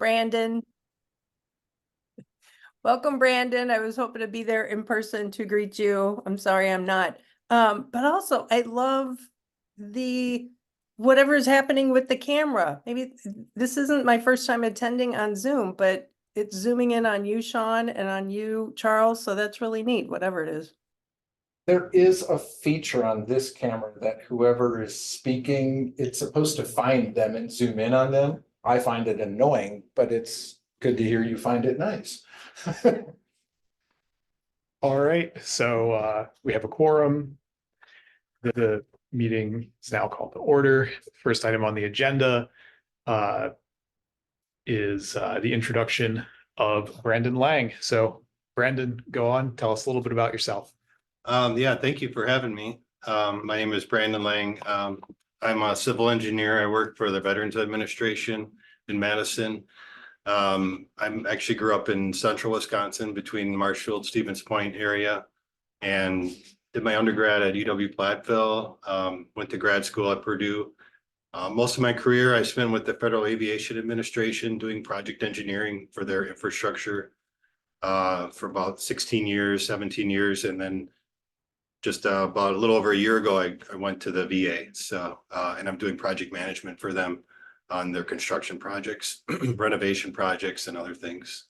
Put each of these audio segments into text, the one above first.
Brandon. Welcome, Brandon. I was hoping to be there in person to greet you. I'm sorry I'm not. But also I love the whatever is happening with the camera. Maybe this isn't my first time attending on Zoom, but it's zooming in on you, Sean, and on you, Charles. So that's really neat, whatever it is. There is a feature on this camera that whoever is speaking, it's supposed to find them and zoom in on them. I find it annoying, but it's good to hear you find it nice. All right, so we have a quorum. The meeting is now called to order. First item on the agenda is the introduction of Brandon Lang. So Brandon, go on, tell us a little bit about yourself. Yeah, thank you for having me. My name is Brandon Lang. I'm a civil engineer. I work for the Veterans Administration in Madison. I actually grew up in central Wisconsin between Marshfield, Stevens Point area, and did my undergrad at UW-Platteville. Went to grad school at Purdue. Most of my career I spent with the Federal Aviation Administration doing project engineering for their infrastructure for about 16 years, 17 years, and then just about a little over a year ago, I went to the VA. So, and I'm doing project management for them on their construction projects, renovation projects, and other things.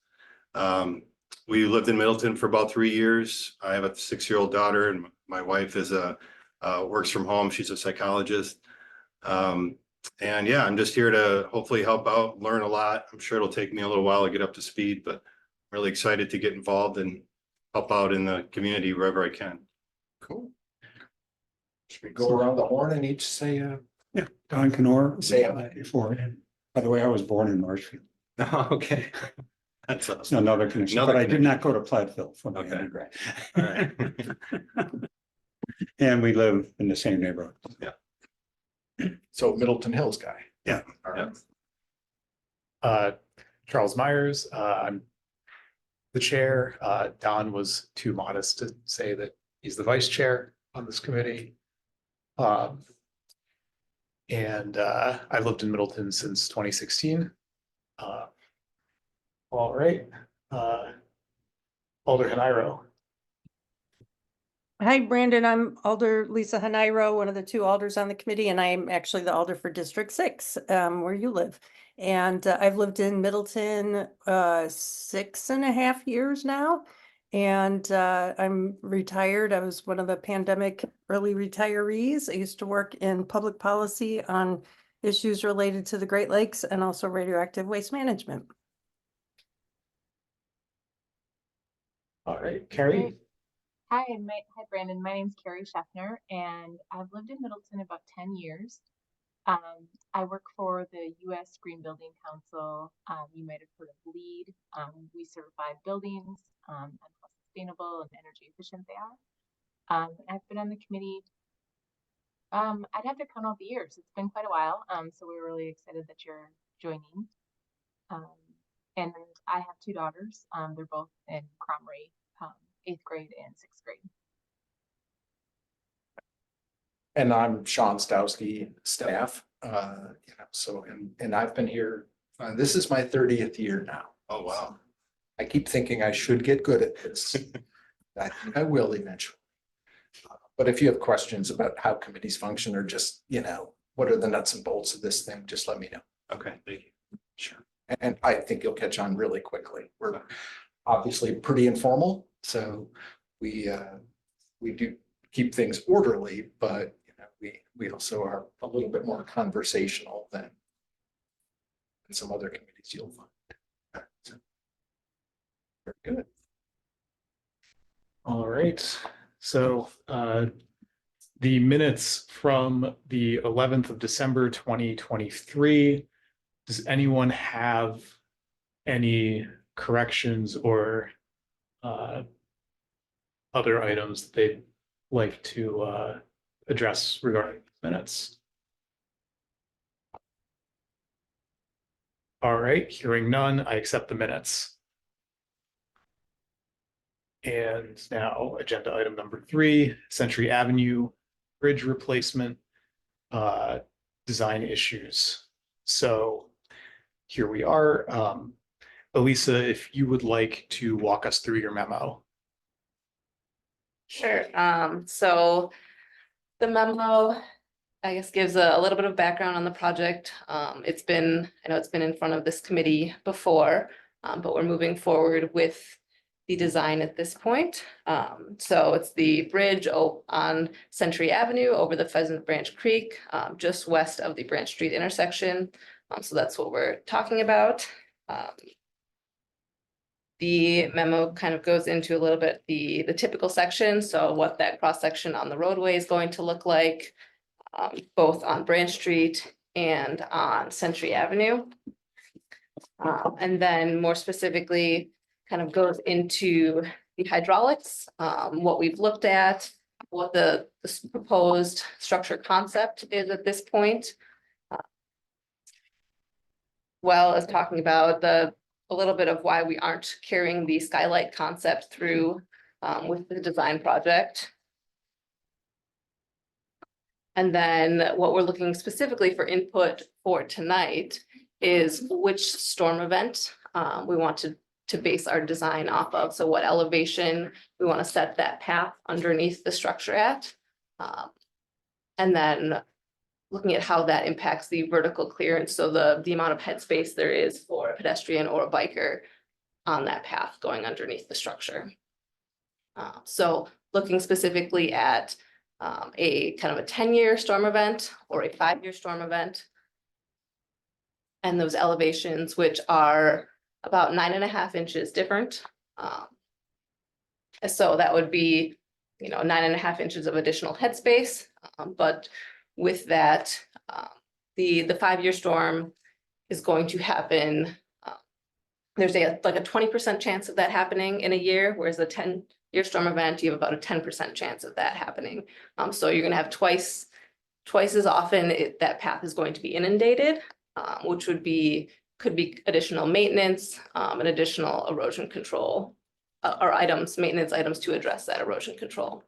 We lived in Middleton for about 3 years. I have a 6-year-old daughter, and my wife is works from home. She's a psychologist. And yeah, I'm just here to hopefully help out, learn a lot. I'm sure it'll take me a little while to get up to speed, but I'm really excited to get involved and help out in the community wherever I can. Cool. Should we go around the horn and each say, Yeah, Don Canor. Say it. Before. By the way, I was born in Marshfield. Okay. That's It's awesome. another connection, Another but I did connection. not go to Platteville for my Okay. undergrad. All right. And we live in the same neighborhood. so Middleton Hills guy? Yeah. All right. Charles Myers, I'm the chair. Don was too modest to say that he's the vice chair on this committee. And I lived in Middleton since 2016. All right. Alder Hanairo. Hi, Brandon. I'm Alder Lisa Hanairo, one of the 2 alders on the committee, and I'm actually the alder for District 6, where you live. And I've lived in Middleton 6.5 years now, and I'm retired. I was one of the pandemic early retirees. I used to work in public policy on issues related to the Great Lakes and also radioactive waste management. All right, Carrie. Hi, Brandon. My name's Carrie Scheffner, and I've lived in Middleton about 10 years. I work for the U.S. Green Building Council. You might have heard of LEED. We certify buildings and how sustainable and energy efficient they are. I've been on the committee. I'd have to count all the years. It's been quite a while. So we're really excited that you're joining. And I have 2 daughters. They're both in Cromrie. 8th grade and 6th grade. And I'm Sean Stowski, staff. So and I've been here. This is my 30th year now. Oh, wow. I keep thinking I should get good at this. I think I will eventually. But if you have questions about how committees function or just, what are the nuts and bolts of this thing, just let me know. Okay, thank you. Sure. And I think you'll catch on really quickly. We're obviously pretty informal, so we do keep things orderly, but we also are a little bit more conversational than some other committees you'll find. So, very good. All right. So the minutes from the 11th of December 2023. Does anyone have any corrections or other items that they'd like to address regarding minutes? All right, hearing none, I accept the minutes. And now agenda item number 3, Century Avenue Bridge replacement design issues. So here we are. Elisa, if you would like to walk us through your memo. Sure. So the memo, I guess, gives a little bit of background on the project. I know it's been in front of this committee before, but we're moving forward with the design at this point. So it's the bridge on Century Avenue over the Pheasant Branch Creek, just west of the Branch Street intersection. So that's what we're talking about. The memo kind of goes into a little bit the typical section, so what that cross section on the roadway is going to look like, both on Branch Street and on Century Avenue. And then more specifically, kind of goes into the hydraulics, what we've looked at, what the proposed structure concept is at this point. Well as talking about a little bit of why we aren't carrying the skylight concept through with the design project. And then what we're looking specifically for input for tonight is which storm event we want to base our design off of. So what elevation we want to set that path underneath the structure at. And then looking at how that impacts the vertical clearance, so the amount of headspace there is for a pedestrian or a biker on that path going underneath the structure. So looking specifically at a kind of a 10-year storm event or a 5-year storm event. And those elevations, which are about 9.5 inches different. So that would be, 9.5 inches of additional headspace, but with that, the 5-year storm is going to happen. There's like a 20% chance of that happening in a year, whereas the 10-year storm event, you have about a 10% chance of that happening. So you're going to have twice as often that path is going to be inundated, which could be additional maintenance and additional erosion control or maintenance items to address that erosion control.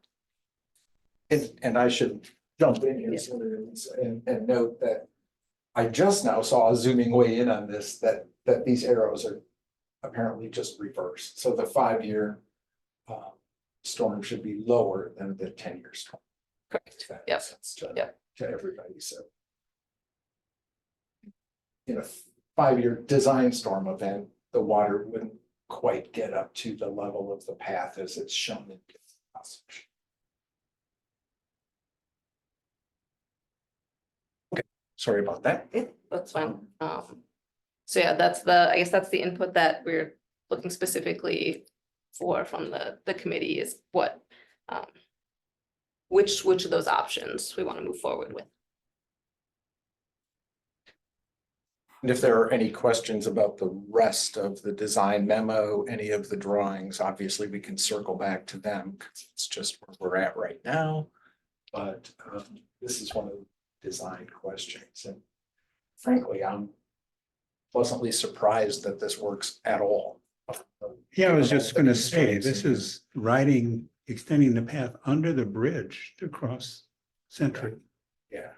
And I should jump in here and note that I just now saw zooming way in on this, that these arrows are apparently just reversed. So the 5-year storm should be lower than the 10-year storm. Correct. That Yep. makes sense Yep. to everybody, so. In a 5-year design storm event, the water wouldn't quite get up to the level of the path as it's shown in this cross-section. Sorry about that. That's fine. So yeah, I guess that's the input that we're looking specifically for from the committee is what, which of those options we want to move forward with. And if there are any questions about the rest of the design memo, any of the drawings, obviously we can circle back to them because it's just where we're at right now. But this is one of the design questions. And frankly, I'm pleasantly surprised that this works at all. Yeah, I was just gonna say, this is extending the path under the bridge to cross Century. Yeah.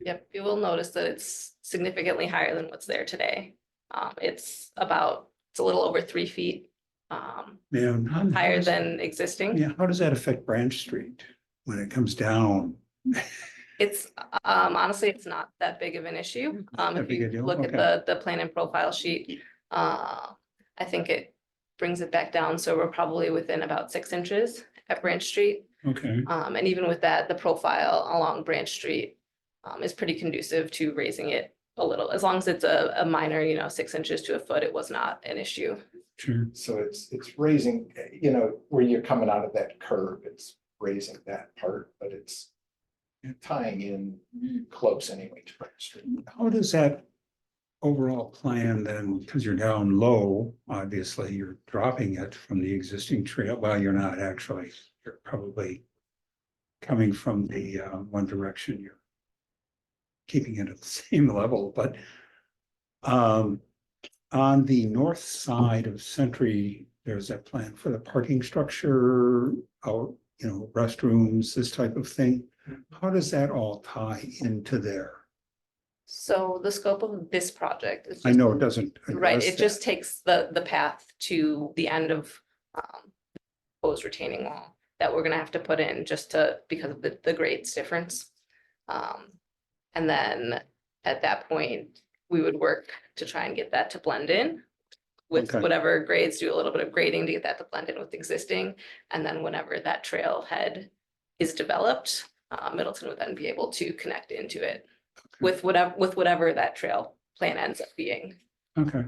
Yep, you will notice that it's significantly higher than what's there today. It's a little over 3 feet Yeah, higher than existing. Yeah, how does that affect Branch Street when it comes down? It's honestly, it's not that big of an issue. That If big a you deal? look Okay. at the plan and profile sheet, I think it brings it back down. So we're probably within about 6 inches at Branch Street. Okay, And even with that, the profile along Branch Street is pretty conducive to raising it a little. As long as it's a minor, 6 inches to a foot, it was not an issue. sure. So it's raising, where you're coming out of that curve, it's raising that part, but it's tying in close anyway to Branch Street. How does that overall plan then, because you're down low, obviously you're dropping it from the existing trail. Well, you're not actually, you're probably coming from the one direction, you're keeping it at the same level, but on the north side of Century, there's that plan for the parking structure, out, restrooms, this type of thing. How does that all tie into there? So the scope of this project is I just- know it doesn't. Right, address it just that. takes the path to the end of proposed retaining wall that we're gonna have to put in just to, because of the grades difference. And then at that point, we would work to try and get that to blend in with Okay. whatever grades, do a little bit of grading to get that to blend in with existing. And then whenever that trailhead is developed, Middleton would then be able to connect into it with whatever that trail plan ends up being. Okay,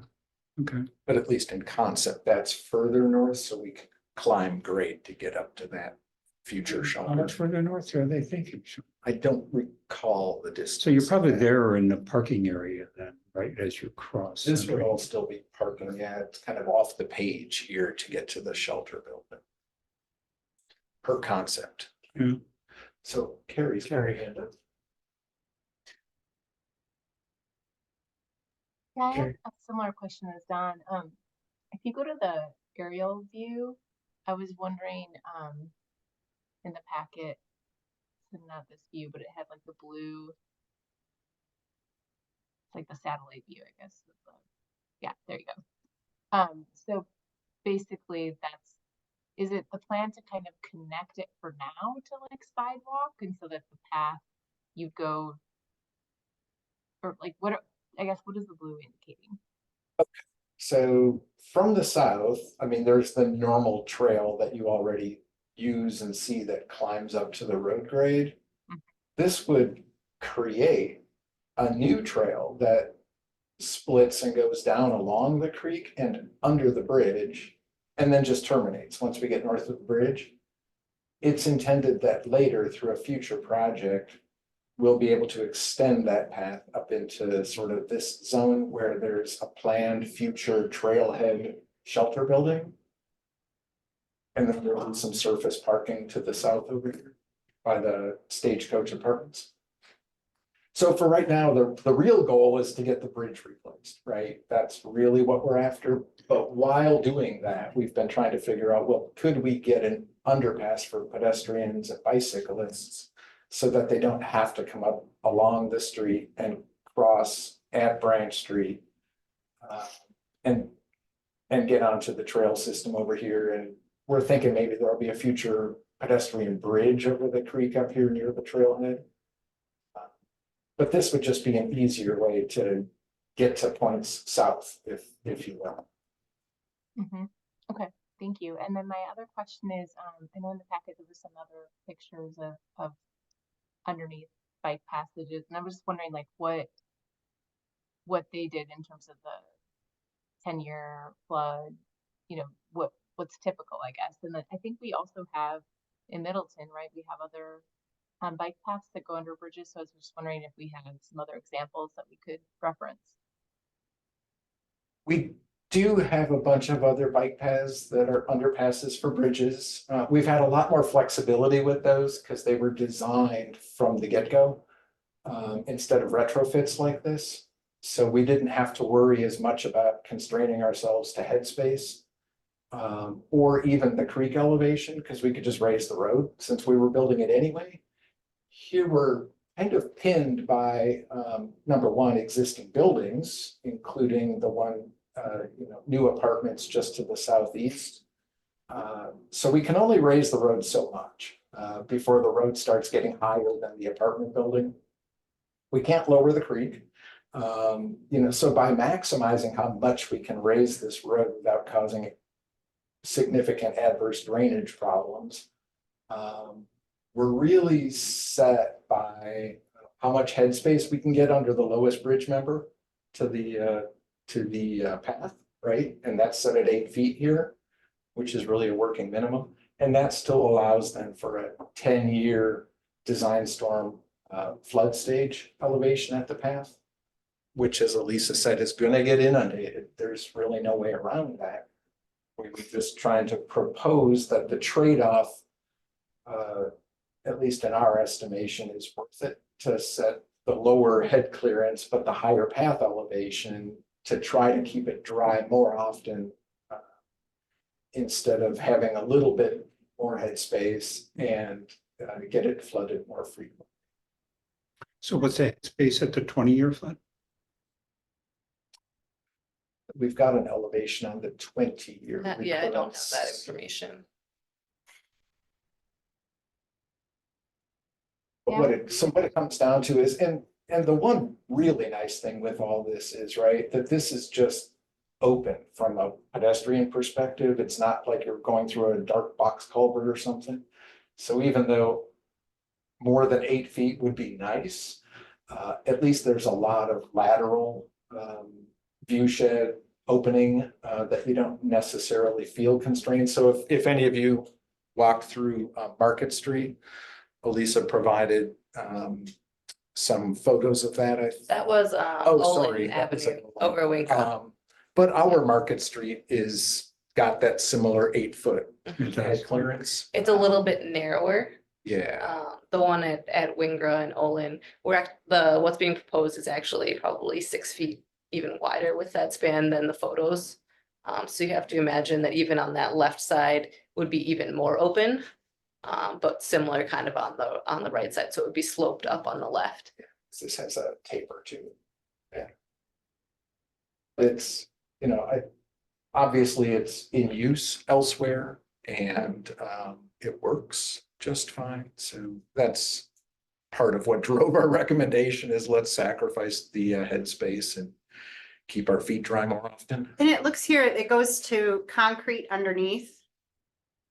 okay. But at least in concept, that's further north, so we can climb grade to get up to that future How much shelter. further north are they thinking? I don't recall the distance. So you're probably of that. there in the parking area then, right, as you cross. This would Century. all still be parking, yeah, it's kind of off the page here to get to the shelter building. Per concept. Yeah. So Carrie's. Carrie. hand up. Yeah, I have Okay. a similar question as Don. If you go to the aerial view, I was wondering, in the packet, so not this view, but it had like the blue, it's like the satellite view, I guess. Yeah, there you go. So basically is it the plan to kind of connect it for now to like sidewalk and so that the path you go, or like I guess what is the blue indicating? So from the south, I mean, there's the normal trail that you already use and see that climbs up to the road grade. Mhm. This would create a new trail that splits and goes down along the creek and under the bridge, and then just terminates once we get north of the bridge. It's intended that later, through a future project, we'll be able to extend that path up into sort of this zone where there's a planned future trailhead shelter building. And then there'll be some surface parking to the south over here by the Stagecoach Apartments. So for right now, the real goal is to get the bridge replaced, right? That's really what we're after. But while doing that, we've been trying to figure out, well, could we get an underpass for pedestrians and bicyclists so that they don't have to come up along the street and cross at Branch Street and get onto the trail system over here. And we're thinking maybe there'll be a future pedestrian bridge over the creek up here near the trailhead. But this would just be an easier way to get to points south, if you will. Okay, thank you. And then my other question is, I know in the packet there were some other pictures of underneath bike passages, and I was just wondering like what they did in terms of the 10-year flood, what's typical, I guess. And then I think we also have in Middleton, right, we have other bike paths that go under bridges. So I was just wondering if we had some other examples that we could reference. We do have a bunch of other bike paths that are underpasses for bridges. We've had a lot more flexibility with those because they were designed from the get-go instead of retrofits like this. So we didn't have to worry as much about constraining ourselves to headspace or even the creek elevation because we could just raise the road since we were building it anyway. Here we're kind of pinned by number one, existing buildings, including the one, new apartments just to the southeast. So we can only raise the road so much before the road starts getting higher than the apartment building. We can't lower the creek. So by maximizing how much we can raise this road without causing significant adverse drainage problems, we're really set by how much headspace we can get under the lowest bridge member to the path, right? And that's set at 8 feet here, which is really a working minimum. And that still allows then for a 10-year design storm flood stage elevation at the path, which, as Elisa said, is going to get inundated. There's really no way around that. We were just trying to propose that the trade-off, at least in our estimation, is worth it to set the lower head clearance, but the higher path elevation to try to keep it dry more often instead of having a little bit more headspace and get it flooded more frequently. So what's that space at the 20-year flood? We've got an elevation on the 20-year. Yeah, I don't have that information. But what it comes down to is, and the one really nice thing with all this is, right, that this is just open from a pedestrian perspective. It's not like you're going through a dark box culvert or something. So even though more than 8 feet would be nice, at least there's a lot of lateral view shed opening that you don't necessarily feel constrained. So if any of you walked through Market Street, Elisa provided some photos of that. That was Oh, sorry, Olin that was Avenue at Olin. over Winco. But our Market Street got that similar 8-foot It head does. clearance. It's a little bit narrower. Yeah, The one at Wingra and Olin, what's being proposed is actually probably 6 feet even wider with that span than the photos. So you have to imagine that even on that left side would be even more open. But similar kind of on the right side, so it would be sloped up on the left. this has a taper to it. Yeah. It's, obviously it's in use elsewhere and it works just fine. So that's part of what drove our recommendation is let's sacrifice the headspace and keep our feet dry more often. And it looks here, it goes to concrete underneath.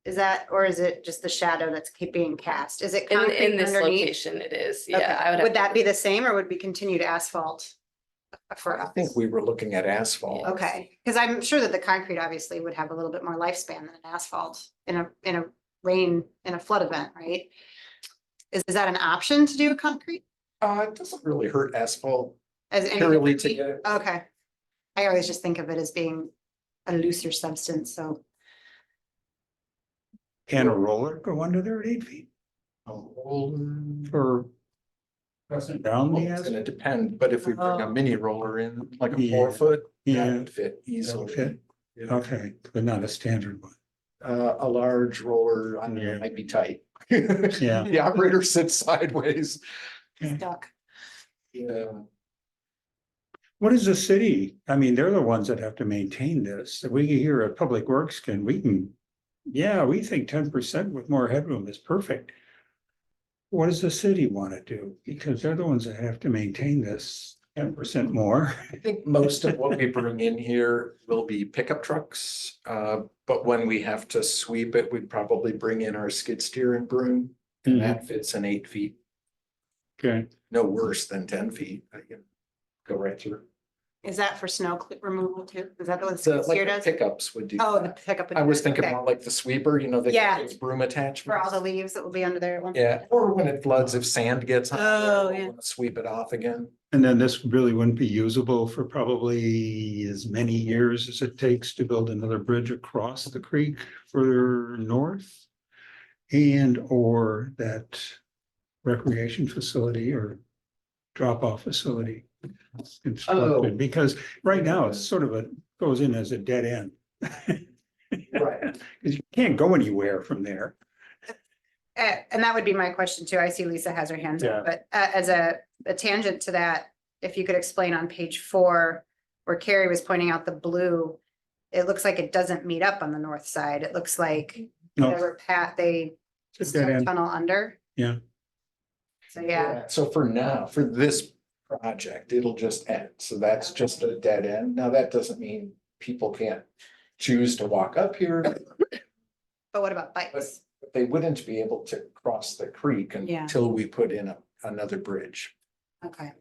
Is that, or is it just the shadow that's being cast? Is it In concrete this underneath? location, it is, Okay. yeah. I would have Would to that be look- the same or would we continue to asphalt? For I us? think we were looking at asphalt. Okay, because I'm sure that the concrete obviously would have a little bit more lifespan than an asphalt in a flood event, right? Is that an option to do a concrete? It doesn't really hurt asphalt As any purely to differently? get it. Okay. I always just think of it as being a looser substance, so. Can a roller go under there at 8 feet for pressing down Well, the it's asphalt? gonna depend, but if we bring a Oh. mini roller in, like a Yeah. 4-foot, that Yeah, would fit that'll easily. fit. Okay, but not a standard one. A large roller, I don't know, Yeah. might be tight. Yeah. The operator sits sideways. Stuck. Yeah. What is the city? I mean, they're the ones that have to maintain this. We here at Public Works we think 10% with more headroom is perfect. What does the city want to do? Because they're the ones that have to maintain this 10% more. I think most of what we bring in here will be pickup trucks. But when we have to sweep it, we'd probably bring in our skid steer and broom. And that fits in 8 feet, Okay, no worse than 10 feet. I can go right through. Is that for snow removal too? Is that the one The skid steer like the does? pickups would do. Oh, the that. pickup. I was thinking okay. more like the sweeper, they Yeah. got those broom attachments. For all the leaves that will be under there. at once. Yeah, or when it floods, if sand gets on Oh, there, yeah. we'll wanna sweep it off again. and then this really wouldn't be usable for probably as many years as it takes to build another bridge across the creek further north. And or that recreation facility or drop-off facility. Constructed, because right now it's sort of goes in as a dead end. Right. Because you can't go anywhere from there. And that would be my question too. I see Lisa has her hands Yeah. up, but as a tangent to that, if you could explain on page 4, where Carrie was pointing out the blue, it looks like it doesn't meet up on the north side. It looks like No, whatever path they it's a dead end. tunnel under. Yeah. So yeah, So for now, for this project, it'll just end. So that's just a dead end. Now, that doesn't mean people can't choose to walk up here. but what about bikes? But they wouldn't be able to cross the creek Yeah. until we put in another bridge. Okay.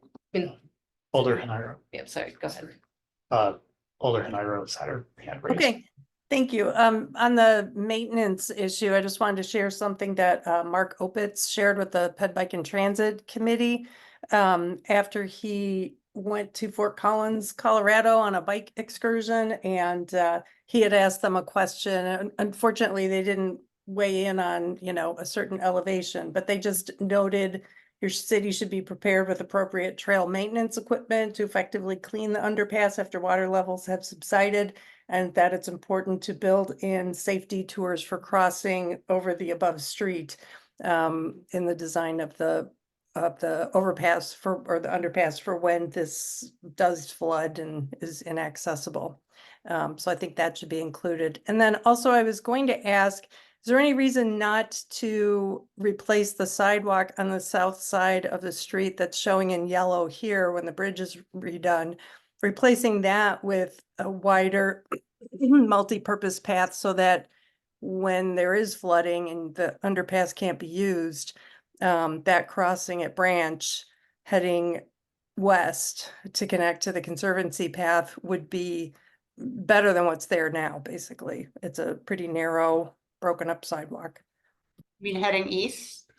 Older Hanairo, Yep, sorry, go ahead. Older Hanairo has had her hand raised. Okay, thank you. On the maintenance issue, I just wanted to share something that Mark Opitz shared with the Ped Bike and Transit Committee. After he went to Fort Collins, Colorado on a bike excursion, and he had asked them a question. And unfortunately, they didn't weigh in on, a certain elevation, but they just noted your city should be prepared with appropriate trail maintenance equipment to effectively clean the underpass after water levels have subsided, and that it's important to build in safety tours for crossing over the above street in the design of the the overpass or the underpass for when this does flood and is inaccessible. So I think that should be included. And then also I was going to ask, is there any reason not to replace the sidewalk on the south side of the street that's showing in yellow here when the bridge is redone? Replacing that with a wider multi-purpose path so that when there is flooding and the underpass can't be used, that crossing at Branch heading west to connect to the Conservancy path would be better than what's there now, basically. It's a pretty narrow, broken up sidewalk. You mean heading east?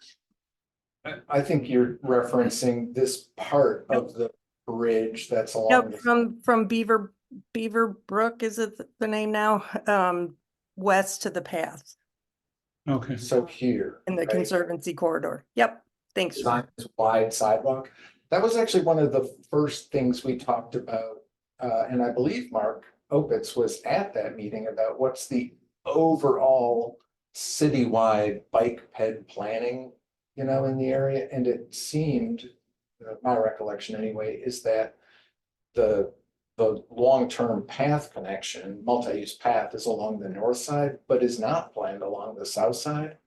I think you're referencing this part of the bridge that's along. Nope, the- from Beaver Brook, is it the name now? West to the path Okay. So here. in the right? Conservancy corridor. Yep, thanks. Design this wide sidewalk. That was actually one of the first things we talked about. And I believe Mark Opitz was at that meeting about what's the overall citywide bike ped planning, in the area. And it seemed, my recollection anyway, is that the long-term path connection, multi-use path is along the north side, but is not planned along the south side.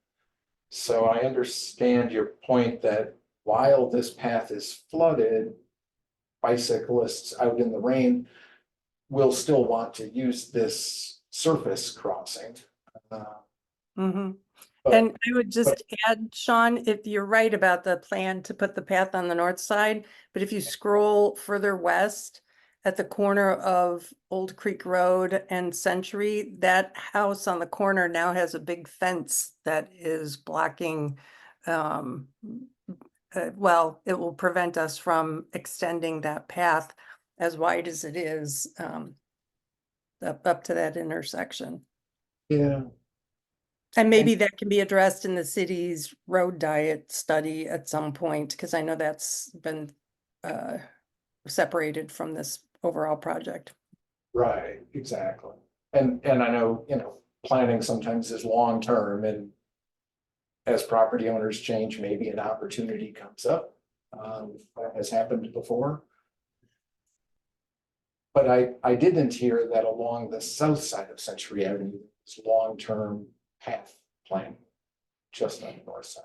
So I understand your point that while this path is flooded, bicyclists out in the rain will still want to use this surface crossing. Mm-hmm. But- And I would just add, Sean, if you're right about the plan to put the path on the north side, but if you scroll further west at the corner of Old Creek Road and Century, that house on the corner now has a big fence that is blocking, well, it will prevent us from extending that path as wide as it is, up to that intersection. Yeah, And maybe that can be addressed in the city's road diet study at some point, because I know that's been separated from this overall project. right, exactly. And I know, planning sometimes is long-term, and as property owners change, maybe an opportunity comes up. That has happened before. But I didn't hear that along the south side of Century Avenue, is long-term path plan, just on the north side.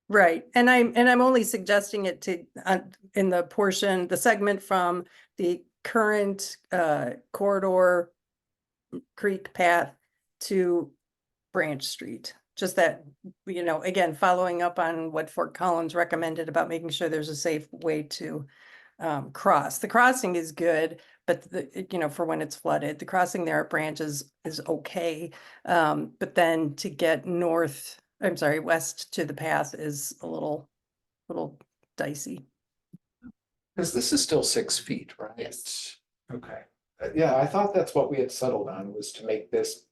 Right, and I'm only suggesting it to, in the portion, the segment from the current corridor creek path to Branch Street. Just that, again, following up on what Fort Collins recommended about making sure there's a safe way to cross. The crossing is good, but for when it's flooded, the crossing there at Branch is okay. But then to get west to the path is a little dicey. Because this is still 6 feet, right? Yes. Okay. Yeah, I thought that's what we had settled on, was to make this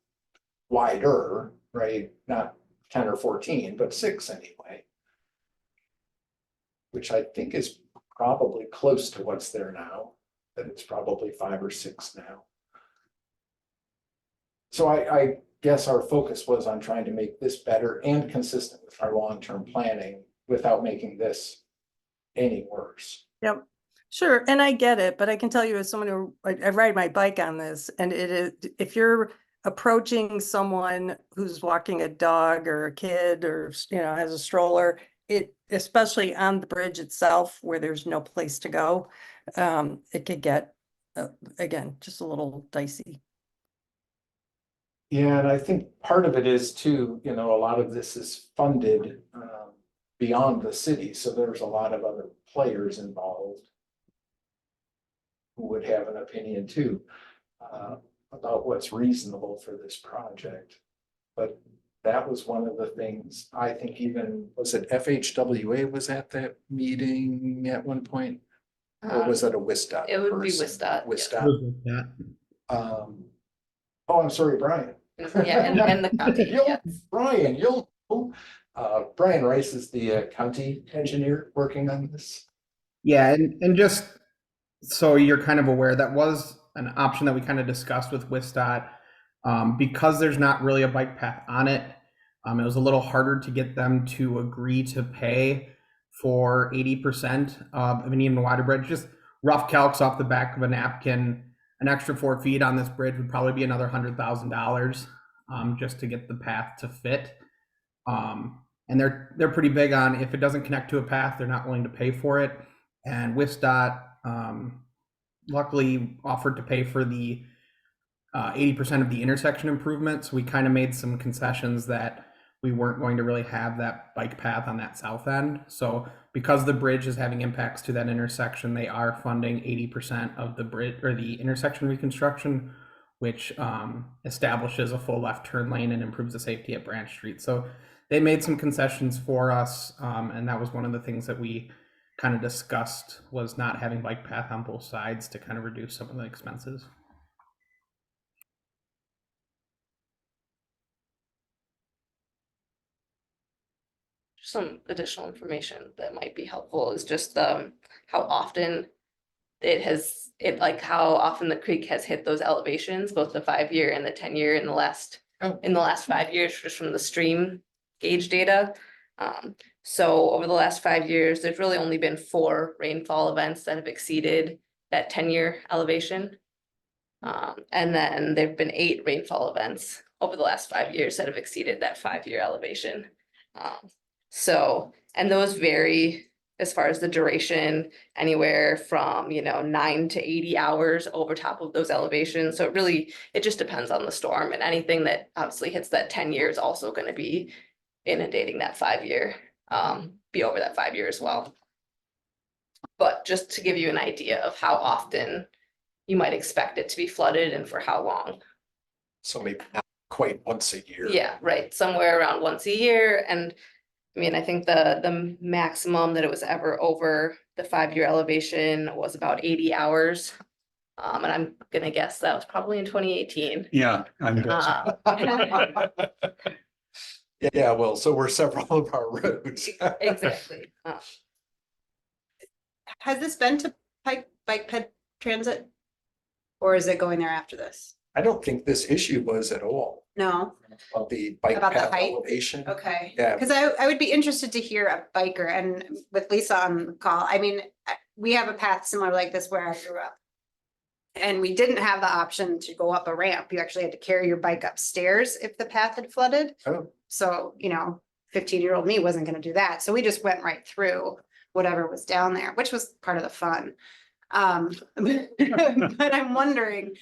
wider, right? Not 10 or 14, but 6 anyway. Which I think is probably close to what's there now, that it's probably 5 or 6 now. So I guess our focus was on trying to make this better and consistent with our long-term planning without making this any worse. Yep, sure, and I get it, but I can tell you as someone who, I ride my bike on this, and it is, if you're approaching someone who's walking a dog or a kid or, has a stroller, it, especially on the bridge itself where there's no place to go, it could get, again, just a little dicey. Yeah, and I think part of it is too, a lot of this is funded beyond the city, so there's a lot of other players involved who would have an opinion too about what's reasonable for this project. But that was one of the things, I think even, was it FHWA was at that meeting at one point? Or was that a WISDOT? It would be person? WISDOT, yeah. WISDOT. Oh, I'm sorry, Brian. Yeah, and the county, You'll- yes. Brian, Brian Rice is the county engineer working on this. Yeah, and just so you're kind of aware, that was an option that we kind of discussed with WISDOT. Because there's not really a bike path on it, It was a little harder to get them to agree to pay for 80% of an even wider bridge. Just rough calcs off the back of a napkin. An extra 4 feet on this bridge would probably be another $100,000 just to get the path to fit. And they're pretty big on if it doesn't connect to a path, they're not willing to pay for it. And WISDOT luckily offered to pay for the 80% of the intersection improvements. We kind of made some concessions that we weren't going to really have that bike path on that south end. So because the bridge is having impacts to that intersection, they are funding 80% of the bridge or the intersection reconstruction, which establishes a full left turn lane and improves the safety at Branch Street. So they made some concessions for us, and that was one of the things that we kind of discussed, was not having bike path on both sides to kind of reduce some of the expenses. Some additional information that might be helpful is just how often how often the creek has hit those elevations, both the 5-year and the 10-year in the last 5 years, just from the stream gauge data. So over the last 5 years, there's really only been 4 rainfall events that have exceeded that 10-year elevation. And then there've been 8 rainfall events over the last 5 years that have exceeded that 5-year elevation. So, and those vary as far as the duration, anywhere from, 9 to 80 hours over top of those elevations. So it just depends on the storm, and anything that obviously hits that 10-year is also going to be inundating that 5-year, be over that 5-year as well. But just to give you an idea of how often you might expect it to be flooded and for how long. So maybe not quite once a year. Yeah, right. Somewhere around once a year. And I mean, I think the maximum that it was ever over the 5-year elevation was about 80 hours. And I'm gonna guess that was probably in 2018. Yeah, I'm guessing. Yeah, well, so were several of our roads. Exactly. Has this been to bike ped transit? Or is it going there after this? I don't think this issue was at all No, of the bike About the path height? elevation. okay. Yeah. Cause I would be interested to hear a biker, and with Lisa on the call, I mean, we have a path similar like this where I grew up. And we didn't have the option to go up a ramp. You actually had to carry your bike upstairs if the path had flooded. Oh. So, 15-year-old me wasn't gonna do that. So we just went right through whatever was down there, which was part of the fun. But I'm wondering,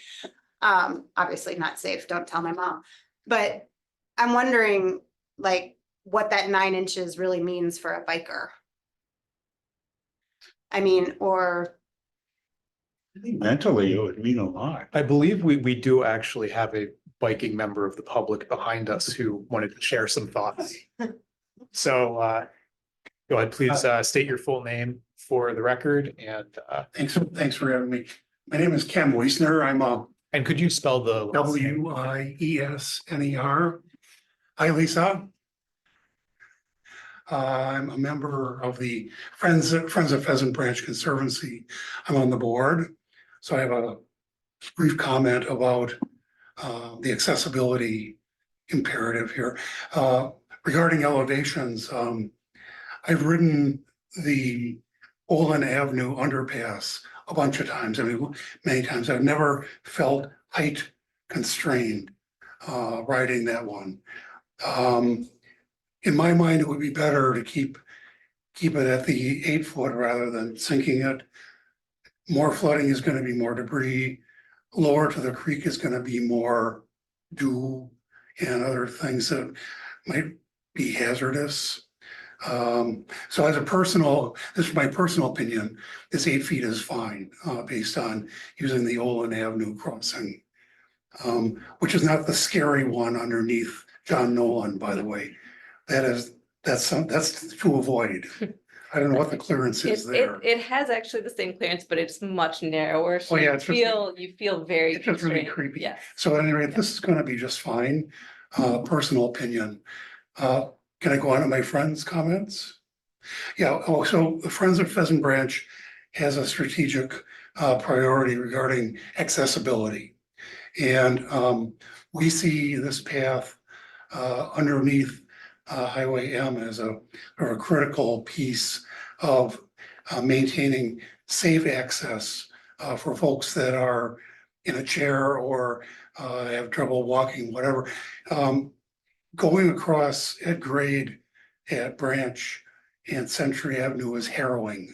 obviously not safe, don't tell my mom, but I'm wondering like what that 9 inches really means for a biker. I mean, or Mentally, it would mean a lot. I believe we do actually have a biking member of the public behind us who wanted to share some thoughts. So go ahead, please state your full name for the record, and Thanks for having me. My name is Ken Wiesner. I'm a and could you spell the last name? Wiesner. Hi, Lisa. I'm a member of the Friends of Pheasant Branch Conservancy. I'm on the board. So I have a brief comment about the accessibility imperative here. Regarding elevations, I've ridden the Olin Avenue underpass a bunch of times. I mean, many times. I've never felt height constrained riding that one. In my mind, it would be better to keep it at the 8 foot rather than sinking it. More flooding is going to be more debris. Lower to the creek is going to be more dew and other things that might be hazardous. So as this is my personal opinion, this 8 feet is fine, based on using the Olin Avenue crossing, which is not the scary one underneath John Nolan, by the way. That's to avoid. I don't know what the clearance is there. It has actually the same clearance, but it's much narrower. So Oh, yeah, you feel very It's just really constrained. creepy. Yes. So anyway, this is gonna be just fine, personal opinion. Can I go on to my friend's comments? Yeah, so the Friends of Pheasant Branch has a strategic priority regarding accessibility. And we see this path underneath Highway M as a critical piece of maintaining safe access for folks that are in a chair or have trouble walking, whatever. Going across at grade at Branch and Century Avenue is harrowing.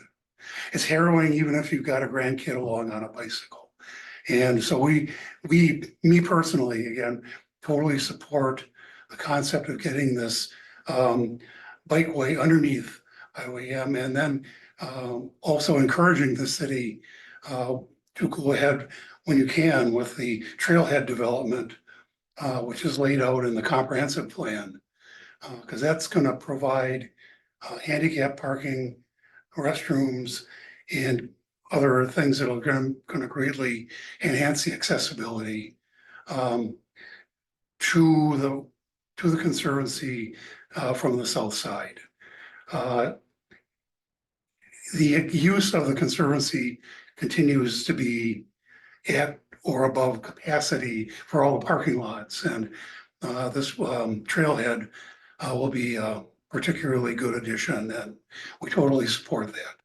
It's harrowing even if you've got a grandkid along on a bicycle. And so me personally, again, totally support the concept of getting this bikeway underneath Highway M, and then also encouraging the city to go ahead when you can with the trailhead development, which is laid out in the comprehensive plan, because that's going to provide handicap parking, restrooms, and other things that are going to greatly enhance the accessibility to the Conservancy from the south side. The use of the Conservancy continues to be at or above capacity for all the parking lots, and this trailhead will be a particularly good addition, and we totally support that.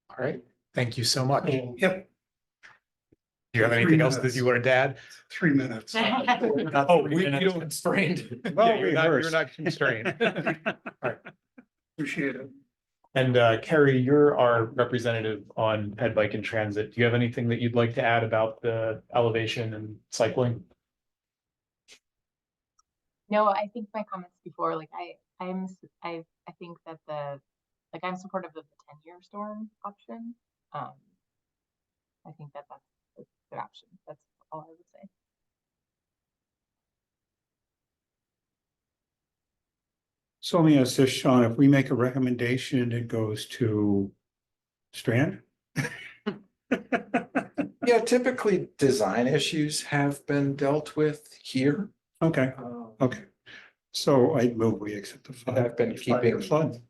All right, thank you so much. Do Yep, you have anything else that you wanted to add? 3 minutes. Oh, you don't constrained. Well, Yeah, you're rehearsed. not constrained. Appreciate it. And Carrie, you're our representative on Ped Bike and Transit. Do you have anything that you'd like to add about the elevation and cycling? No, I think my comments before, like I think that I'm supportive of the 10-year storm option. I think that's a good option. That's all I would say. So let me ask this, Sean, if we make a recommendation, it goes to Strand? Yeah, typically design issues have been dealt with here. Okay, okay. So I move we accept the And I've been keeping- flood.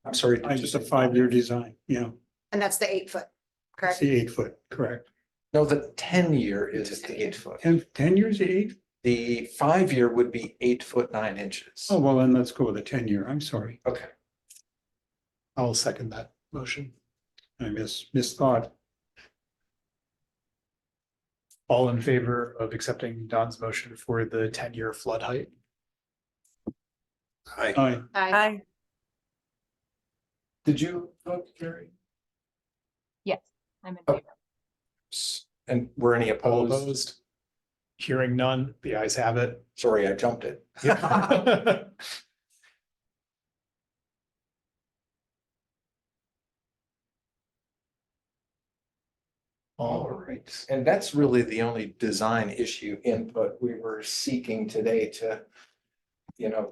I'm sorry. Just a 5-year design, yeah. And that's the 8 foot, It's correct? the 8 foot, correct. No, the 10-year is the 8 foot. 10 years, 8? The 5-year would be 8 foot 9 inches. Oh, well, then let's go with a 10-year. I'm sorry. Okay. I'll second that motion. I misthought. All in favor of accepting Don's motion for the 10-year flood height? Aye. Hi. Did you vote, Carrie? Yes, I'm in Oh. favor. And were any All opposed? opposed? Hearing none, the ayes have it. Sorry, I jumped it. All right, and that's really the only design issue input we were seeking today to,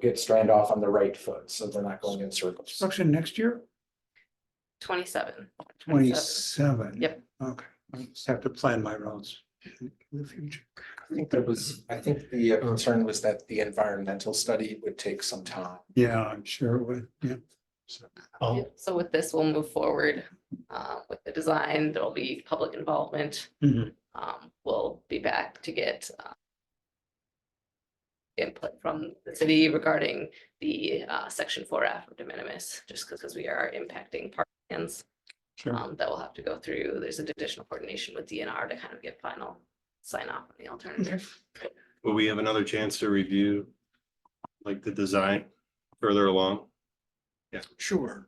get Strand off on the right foot, so they're not going in circles. Construction next year? 27. 27. Yep. Okay, I just have to plan my roads in the future. I think the concern was that the environmental study would take some time. Yeah, I'm sure it would, yeah. Oh, So with this, we'll move forward with the design. There'll be public involvement. Mhm. We'll be back to get input from the city regarding the section 4F of de minimis, just because we are impacting park plans Sure. that will have to go through. There's additional coordination with DNR to kind of get final sign off on the alternative. Will we have another chance to review like the design further along? Yeah. Sure.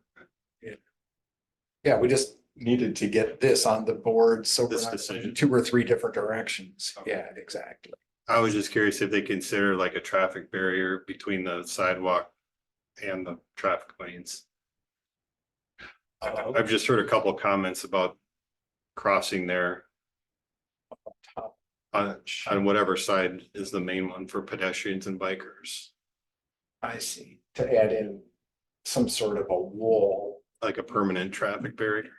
Yeah, we just needed to get this on the board, so we're This not decision. in 2 or 3 different directions. Yeah, exactly. I was just curious if they consider like a traffic barrier between the sidewalk and the traffic lanes. I've just heard a couple of comments about crossing there on whatever side is the main one for pedestrians and bikers, I see. To add in some sort of a wall, like a permanent traffic barrier.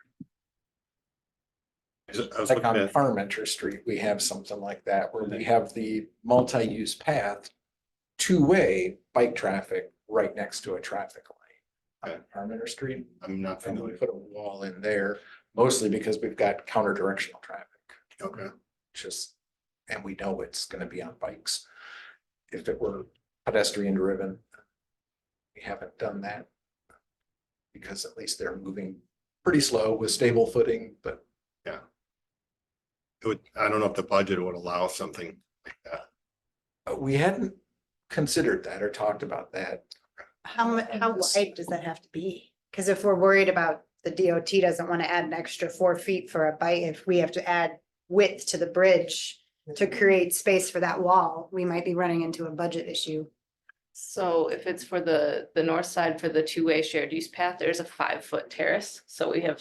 I was like looking on at, Parmenter Street, we have something like that where we have the multi-use path, 2-way bike traffic right next to a traffic light on Parmenter Street. I'm not And we familiar. put a wall in there, mostly because we've got counter directional traffic. Okay. And we know it's gonna be on bikes. If it were pedestrian driven. We haven't done that because at least they're moving pretty slow with stable footing, but I don't know if the budget would allow something like that. we hadn't considered that or talked about that. How wide does that have to be? Because if we're worried about the DOT doesn't want to add an extra 4 feet for a bike, if we have to add width to the bridge to create space for that wall, we might be running into a budget issue. So if it's for the north side for the two-way shared use path, there's a 5-foot terrace. So we have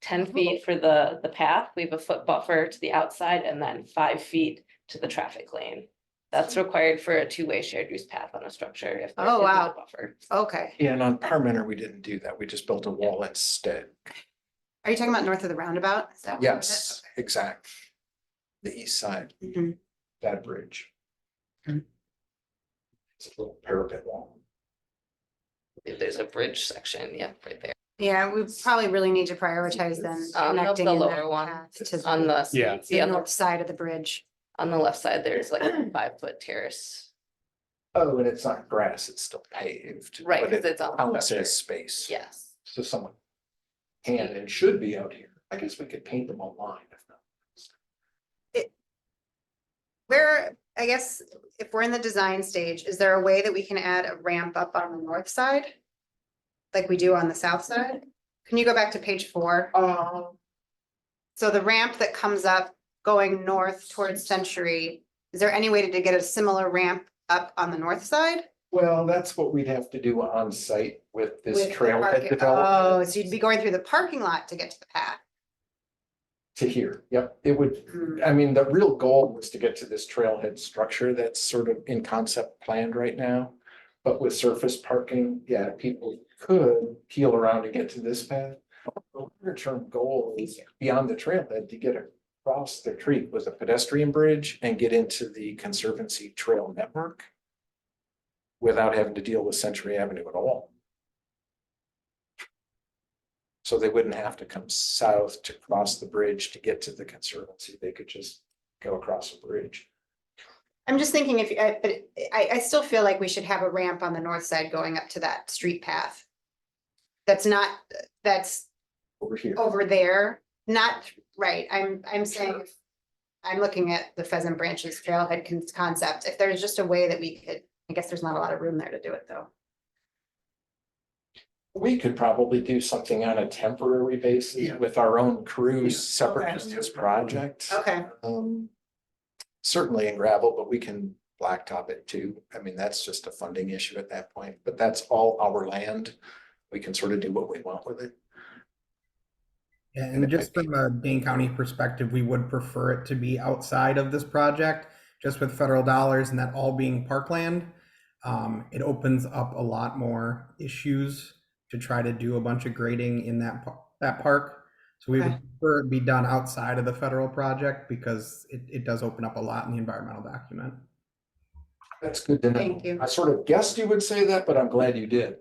10 feet for the path, we have a foot buffer to the outside, and then 5 feet to the traffic lane. That's required for a two-way shared use path on a structure if there Oh, isn't a wow. buffer. Okay. Yeah, and on Parmenter, we didn't do that. We just built a wall instead. Are you talking about north of the roundabout? Is that what it Yes, exactly. The east side, is? Mhm. that bridge. Okay. It's a little parapet wall. If there's a bridge section, yeah, right there. Yeah, we probably really need to prioritize then Nope, connecting the in lower that one path to on the, Yeah. see the on north the, side of the bridge. on the left side, there's like a 5-foot terrace. Oh, and it's not grass, it's still paved. Right, but 'cause it it's on the counts structure. as space. Yes. So someone can and should be out here. I guess we could paint them online if not. Where, I guess, if we're in the design stage, is there a way that we can add a ramp up on the north side? Like we do on the south side? Can you go back to page 4? So the ramp that comes up going north towards Century, is there any way to get a similar ramp up on the north side? Well, that's what we'd have to do on site with this With the trailhead parking- Oh, development so you'd be going through the parking lot to get to the path. to here. Yep, it would, Hmm. I mean, the real goal was to get to this trailhead structure that's sort of in concept planned right now. But with surface parking, yeah, people could peel around and get to this path. The longer term goal is beyond the trailhead to get across the creek with a pedestrian bridge and get into the Conservancy Trail network without having to deal with Century Avenue at all. So they wouldn't have to come south to cross the bridge to get to the Conservancy. They could just go across the bridge. I'm just thinking if, but I still feel like we should have a ramp on the north side going up to that street path. That's not, that's Over here. over there, not, right, I'm saying. I'm looking at the Pheasant Branches trailhead concept, if there's just a way that we could, I guess there's not a lot of room there to do it though. We could probably do something on a temporary basis with our own crews separate Okay. from this project. Okay, Certainly in gravel, but we can blacktop it too. I mean, that's just a funding issue at that point, but that's all our land. We can sort of do what we want with it. And just from a Dane County perspective, we would prefer it to be outside of this project, just with federal dollars and that all being parkland. It opens up a lot more issues to try to do a bunch of grading in that park. So we Okay. would prefer it be done outside of the federal project because it does open up a lot in the environmental document. That's good to know. Thank you. I sort of guessed you would say that, but I'm glad you did.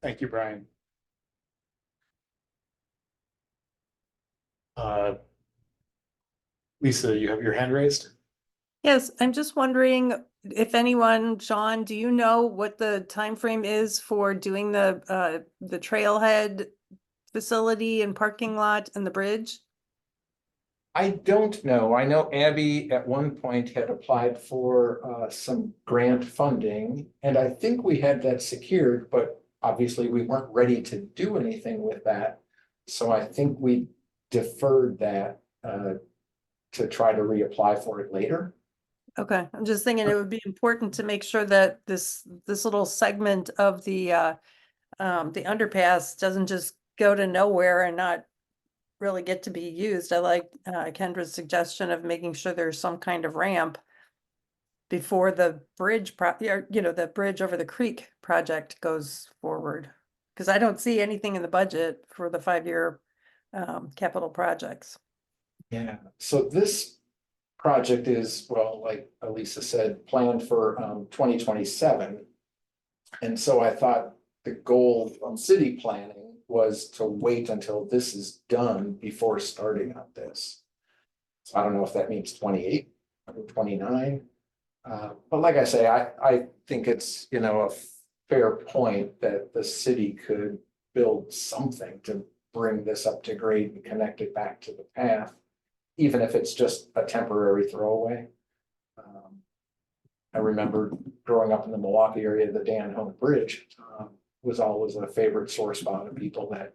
Thank you, Brian. Lisa, you have your hand raised? Yes, I'm just wondering if anyone, John, do you know what the time frame is for doing the trailhead facility and parking lot and the bridge? I don't know. I know Abby at one point had applied for some grant funding, and I think we had that secured, but obviously we weren't ready to do anything with that. So I think we deferred that to try to reapply for it later. Okay, I'm just thinking it would be important to make sure that this little segment of the underpass doesn't just go to nowhere and not really get to be used. I like Kendra's suggestion of making sure there's some kind of ramp before the bridge the bridge over the creek project goes forward. Because I don't see anything in the budget for the 5-year capital projects. Yeah, so this project is, well, like Elisa said, planned for 2027. And so I thought the goal from city planning was to wait until this is done before starting on this. So I don't know if that means 28 or 29. But like I say, I think it's, you know, a fair point that the city could build something to bring this up to grade and connect it back to the path, even if it's just a temporary throwaway. I remember growing up in the Milwaukee area, the Dan Hone Bridge was always a favorite sore spot of people that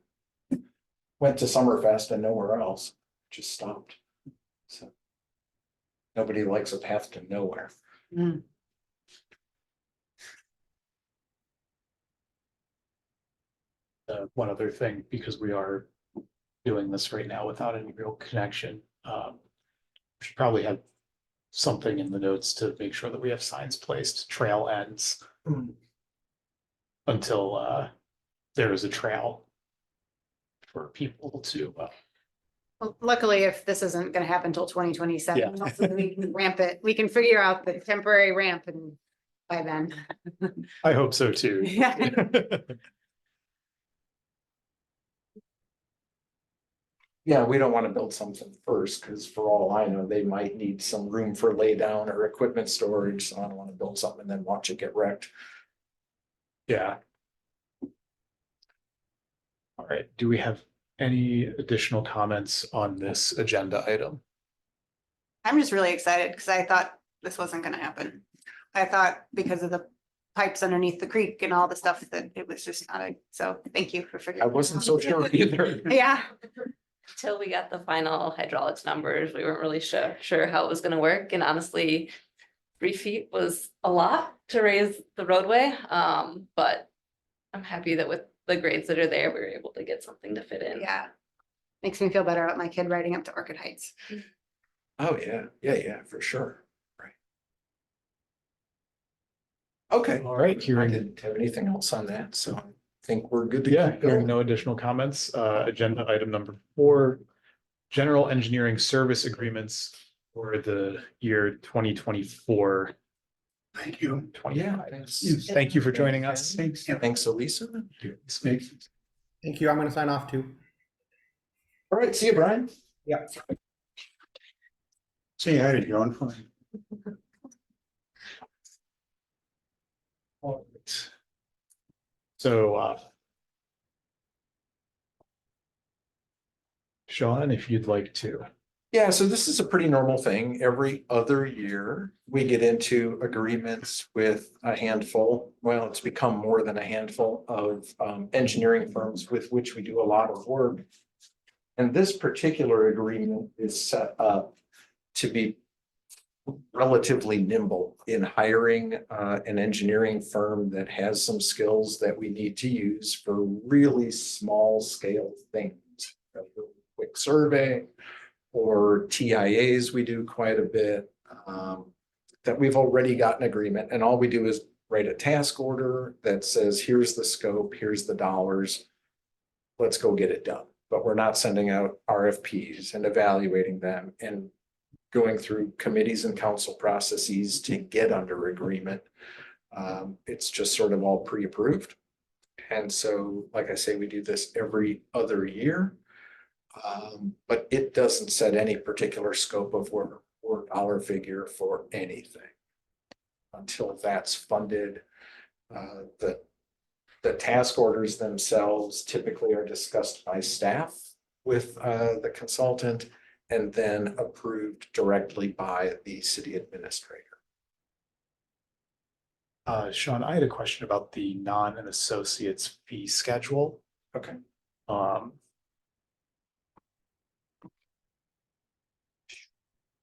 went to Summerfest and nowhere else, just stopped. So nobody likes a path to nowhere. One other thing, because we are doing this right now without any real connection, we should probably have something in the notes to make sure that we have signs placed, trail ends until there is a trail for people to. Well, luckily, if this isn't gonna happen until 2027, hopefully we can ramp it, we can figure out the temporary ramp and by then. I hope so too. Yeah. Yeah, we don't want to build something first, because for all I know, they might need some room for lay down or equipment storage, so I don't want to build something and then watch it get wrecked. Yeah. All right, do we have any additional comments on this agenda item? I'm just really excited because I thought this wasn't gonna happen. I thought because of the pipes underneath the creek and all the stuff that it was just not, so thank you for figuring. I wasn't so sure either. Yeah, Till we got the final hydraulics numbers, we weren't really sure how it was gonna work, and honestly, 3 feet was a lot to raise the roadway, but I'm happy that with the grades that are there, we were able to get something to fit in. yeah. Makes me feel better about my kid riding up to Orchid Heights. Oh, yeah, for sure. Right. Okay. All right, I hearing, didn't have anything else on that, so I think we're good to yeah, go. hearing no additional comments, agenda item number 4, general engineering service agreements for the year 2024. Thank you. 25. thanks. Thank you for joining us. Thanks. Thanks, Elisa. Thank you. I'm gonna sign off too. All right, see you, Brian. Yeah. Say hi to John for me. All right. So, Sean, if you'd like to. Yeah, so this is a pretty normal thing. Every other year, we get into agreements with a handful. Well, it's become more than a handful of engineering firms with which we do a lot of work. And this particular agreement is set up to be relatively nimble in hiring an engineering firm that has some skills that we need to use for really small scale things. A quick survey or TIAs, we do quite a bit that we've already got an agreement, and all we do is write a task order that says, here's the scope, here's the dollars, let's go get it done. But we're not sending out RFPs and evaluating them and going through committees and council processes to get under agreement. It's just sort of all pre-approved. And so, like I say, we do this every other year. But it doesn't set any particular scope of work or dollar figure for anything. Until that's funded, the task orders themselves typically are discussed by staff with the consultant and then approved directly by the city administrator. Sean, I had a question about the non and associates fee schedule. Okay.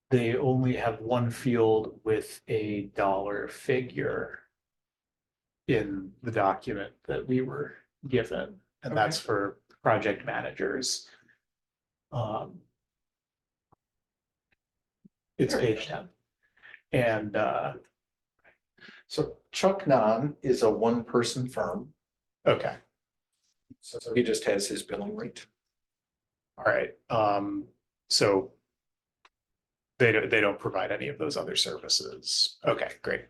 They only have one field with a dollar figure in the document that we were given, and that's for project managers. It's page 10. And So Chuck Nan is a one-person firm, okay, so he just has his billing rate. all right. So they don't provide any of those other services. Okay, great.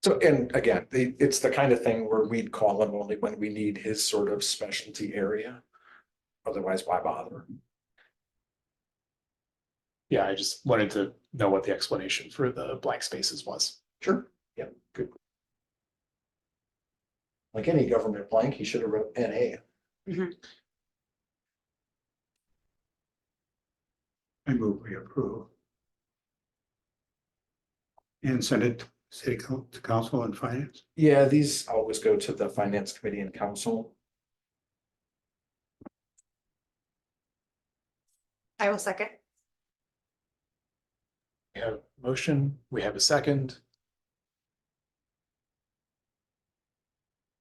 So, and again, it's the kind of thing where we'd call him only when we need his sort of specialty area. Otherwise, why bother? Yeah, I just wanted to know what the explanation for the blank spaces was. Sure, yeah, good. Like any government blank, he should have wrote NA. I move we approve. And send it to to council and finance. Yeah, these always go to the finance committee and council. I will second. We have a motion, we have a second.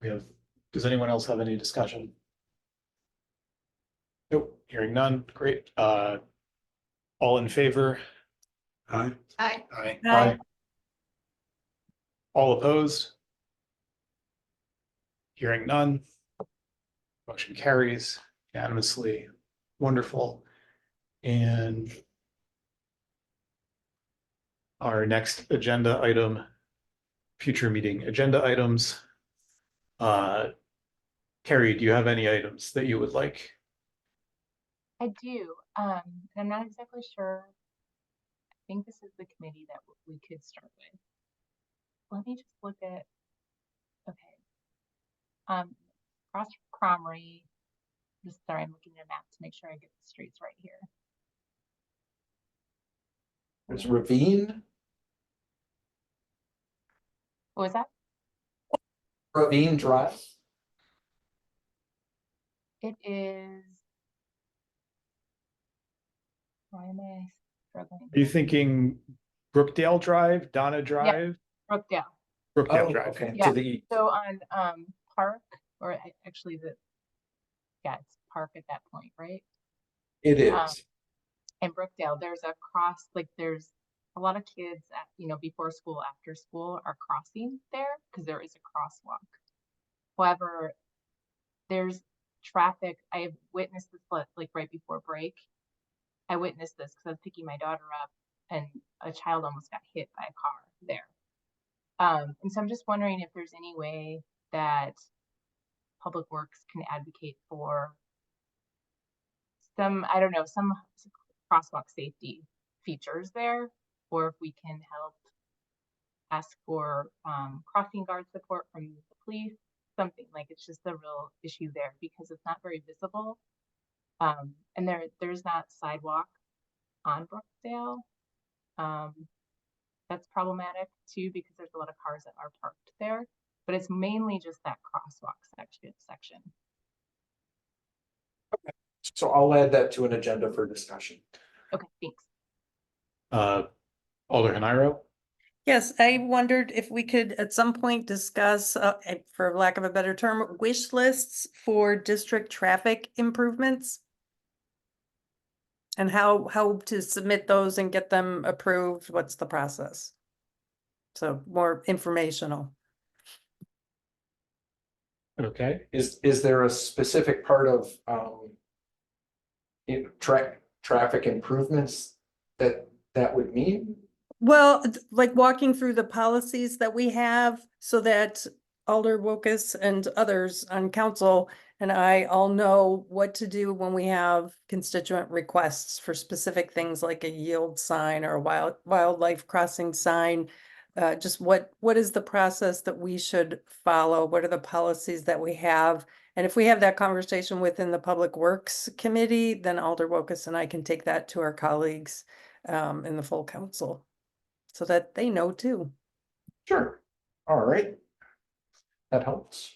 We have, does anyone else have any discussion? Nope, hearing none, great. All in favor? Aye. Aye. Aye. Aye. All opposed? Hearing none. Motion carries unanimously. Wonderful. And our next agenda item, future meeting agenda items. Carrie, do you have any items that you would like? I do. And I'm not exactly sure. I think this is the committee that we could start with. Let me just look at, okay. Across from Cromrie, just sorry, I'm looking at a map to make sure I get the streets right here. There's Ravine, What was that? Ravine Drive. It is. Why am I struggling? Are you thinking Brookdale Drive, Donna Drive? Brookdale. Brookdale Oh, Drive. okay, Yeah. to the east. So on Park, or actually it's Park at that point, right? It Um, is. And Brookdale, there's a cross, like there's a lot of kids at, before school, after school are crossing there because there is a crosswalk. However, there's traffic. I have witnessed this like right before break. I witnessed this because I was picking my daughter up and a child almost got hit by a car there. And so I'm just wondering if there's any way that Public Works can advocate for some, I don't know, some crosswalk safety features there, or if we can help ask for crossing guard support from the police, something like it's just a real issue there because it's not very visible. And there's not sidewalk on Brookdale. That's problematic too because there's a lot of cars that are parked there, but it's mainly just that crosswalk section. So I'll add that to an agenda for discussion. Okay, thanks. Alder Haniro? Yes, I wondered if we could at some point discuss, for lack of a better term, wish lists for district traffic improvements. And how to submit those and get them approved, what's the process? So more informational. Okay. Is there a specific part of traffic improvements that would mean? Well, like walking through the policies that we have so that Alder Wokus and others on council and I all know what to do when we have constituent requests for specific things like a yield sign or a wildlife crossing sign. Just what is the process that we should follow? What are the policies that we have? And if we have that conversation within the Public Works Committee, then Alder Wokus and I can take that to our colleagues in the full council so that they know too. Sure. All right. That helps.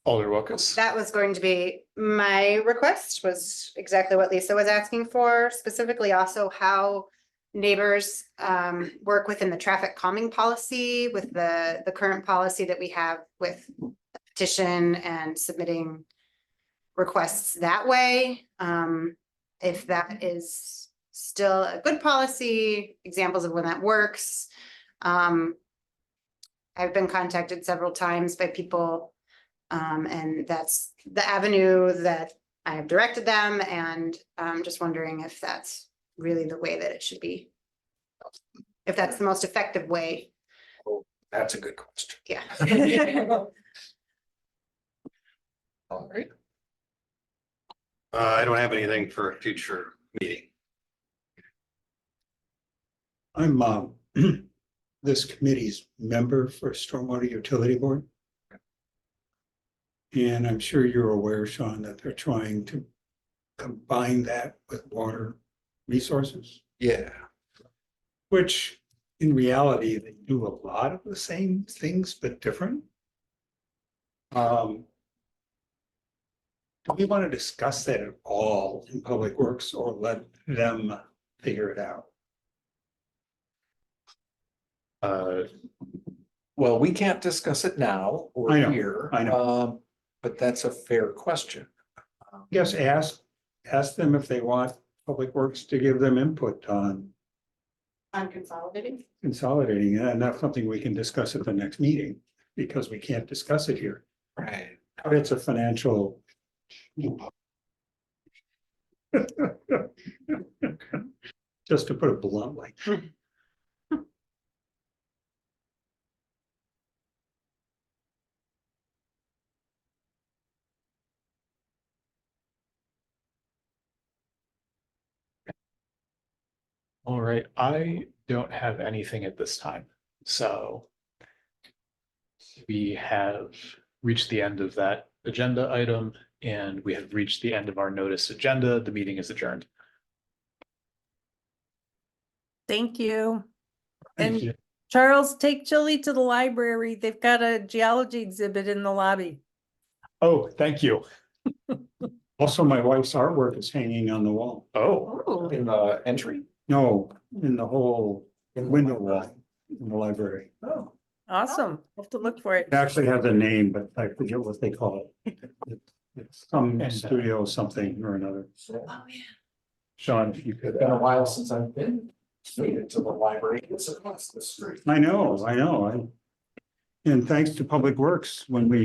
Alder Wokus? That was going to be my request, was exactly what Lisa was asking for, specifically also how neighbors work within the traffic calming policy with the current policy that we have with petition and submitting requests that way. If that is still a good policy, examples of when that works. I've been contacted several times by people, and that's the avenue that I have directed them, and I'm just wondering if that's really the way that it should be. If that's the most effective way, That's a good question. yeah. All right. I don't have anything for a future meeting. I'm this committee's member for Stormwater Utility Board. And I'm sure you're aware, Sean, that they're trying to combine that with water resources, Yeah, which in reality, they do a lot of the same things, but different. Do we want to discuss that at all in Public Works or let them figure it out? well, we can't discuss it now or I know, here. I know. But that's a fair question. Yes, ask them if they want Public Works to give them input on On consolidating. consolidating, and that's something we can discuss at the next meeting, because we can't discuss it here. Right. But it's a financial. Just to put it bluntly. All right, I don't have anything at this time, so. We have reached the end of that agenda item and we have reached the end of our notice agenda. The meeting is adjourned. Thank you. Thank And you. Charles, take Chili to the library. They've got a geology exhibit in the lobby. Oh, thank you. Also, my wife's artwork is hanging on the wall. Oh, In the entry? No, in the whole window wall in the library. Oh. Awesome. Have to look for it. It actually has a name, but I forget what they call it. It's some And, studio something or another. Sean, if you could. It's been a while since I've been to the library. It's across the street. I know. And thanks to Public Works, when we